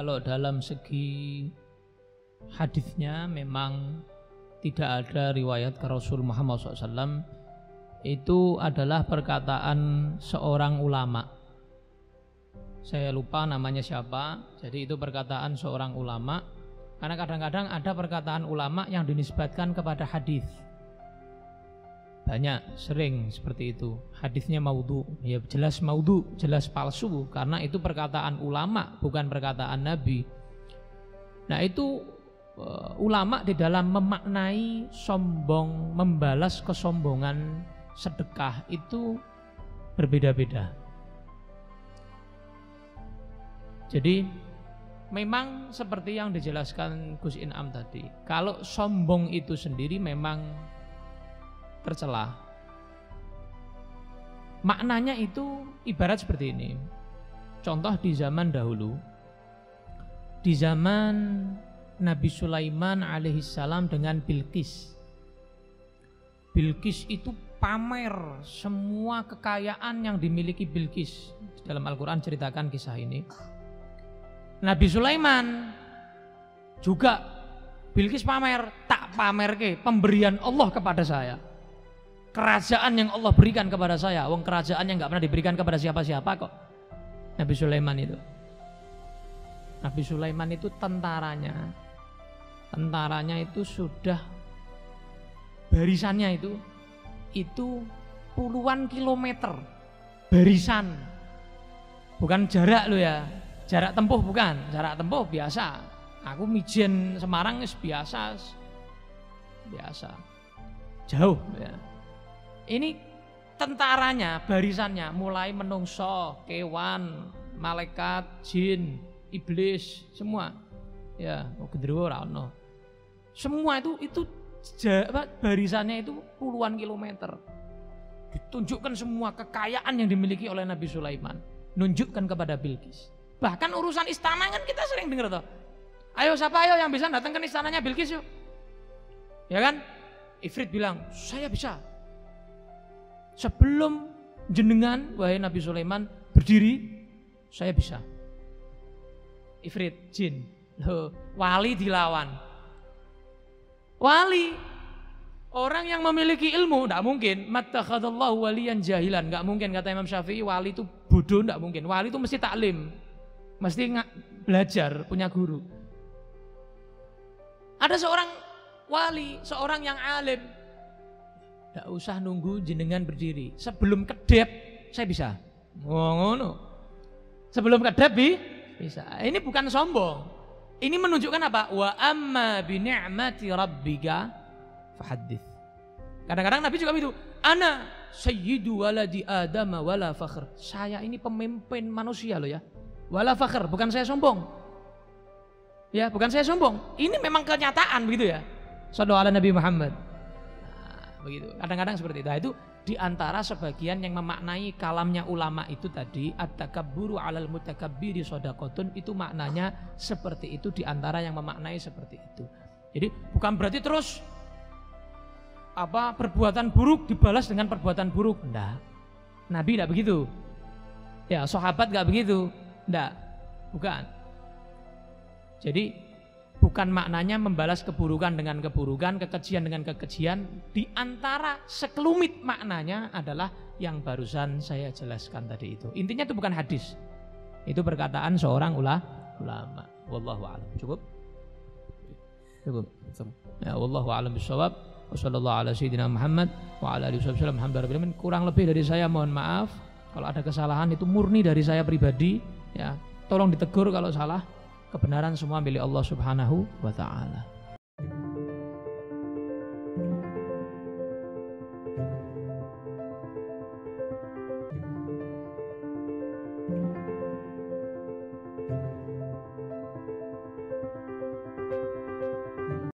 Kalau dalam segi hadisnya memang tidak ada riwayat ke Rasul Muhammad SAW. Itu adalah perkataan seorang ulama. Saya lupa namanya siapa. Jadi itu perkataan seorang ulama. Karena kadang-kadang ada perkataan ulama yang dinisbatkan kepada hadis. Banyak, sering seperti itu. Hadisnya maudhu, ya jelas maudhu, jelas palsu, karena itu perkataan ulama, bukan perkataan Nabi. Nah itu ulama di dalam memaknai sombong, membalas kesombongan sedekah itu berbeda-beda. Jadi memang seperti yang dijelaskan Gus In'am tadi, kalau sombong itu sendiri memang tercela. Maknanya itu ibarat seperti ini. Contoh di zaman dahulu, di zaman Nabi Sulaiman alaihissalam dengan Bilqis. Bilqis itu pamer semua kekayaan yang dimiliki Bilqis. Dalam Al-Quran ceritakan kisah ini. Nabi Sulaiman juga Bilqis pamer, tak pamer ke pemberian Allah kepada saya. Kerajaan yang Allah berikan kepada saya, wong kerajaan yang nggak pernah diberikan kepada siapa-siapa kok. Nabi Sulaiman itu. Nabi Sulaiman itu tentaranya itu sudah barisannya itu puluhan kilometer barisan. Bukan jarak lo ya, jarak tempuh bukan, jarak tempuh biasa. Aku mijen Semarang biasa, jauh ya. Ini tentaranya, barisannya mulai menungso, kewan, malaikat, jin, iblis, semua. Ya, gendruwo ora ono. Semua itu barisannya itu puluhan kilometer. Ditunjukkan semua kekayaan yang dimiliki oleh Nabi Sulaiman, nunjukkan kepada Bilqis. Bahkan urusan istana kan kita sering dengar toh. Ayo siapa ayo yang bisa datang ke istananya Bilqis yuk. Ya kan? Ifrit bilang, "Saya bisa." Sebelum jenengan, wahai Nabi Sulaiman, berdiri, saya bisa. Ifrit, jin, wali dilawan. Wali, orang yang memiliki ilmu, tidak mungkin. Mattakhadallahu waliyan jahilan, nggak mungkin kata Imam Syafi'i. Wali itu bodoh, tidak mungkin. Wali itu mesti taklim, mesti belajar, punya guru. Ada seorang wali, seorang yang alim. Tidak usah nunggu jenengan berdiri. Sebelum kedep saya bisa. Ngono. Sebelum kedep bisa. Ini bukan sombong. Ini menunjukkan apa? Wa amma bi ni'mati rabbika fahaddits. Kadang-kadang Nabi juga begitu. Ana sayyidu waladi Adam wala fakhr. Saya ini pemimpin manusia loh ya. Wala fakhr, bukan saya sombong. Ya, bukan saya sombong. Ini memang kenyataan begitu ya. Shallallahu ala Nabi Muhammad. Begitu. Kadang-kadang seperti itu. Nah, itu diantara sebagian yang memaknai kalamnya ulama itu tadi at-takabburu 'alal mutakabbiri shadaqatun, itu maknanya seperti itu, diantara yang memaknai seperti itu. Jadi bukan berarti terus perbuatan buruk dibalas dengan perbuatan buruk. Enggak. Nabi enggak begitu. Ya, sahabat enggak begitu. Enggak. Bukan. Jadi bukan maknanya membalas keburukan dengan keburukan, kekejian dengan kekejian. Di antara sekelumit maknanya adalah yang barusan saya jelaskan tadi itu. Intinya itu bukan hadis. Itu perkataan seorang ulama. Wallahu a'lam. Cukup? Ya, wallahu a'lam bishawab. Wassallallahu ala sayyidina Muhammad wa ala alihi wasallam. Alhamdulillah. Kurang lebih dari saya mohon maaf. Kalau ada kesalahan itu murni dari saya pribadi, ya. Tolong ditegur kalau salah. Kebenaran semua milik Allah Subhanahu wa ta'ala.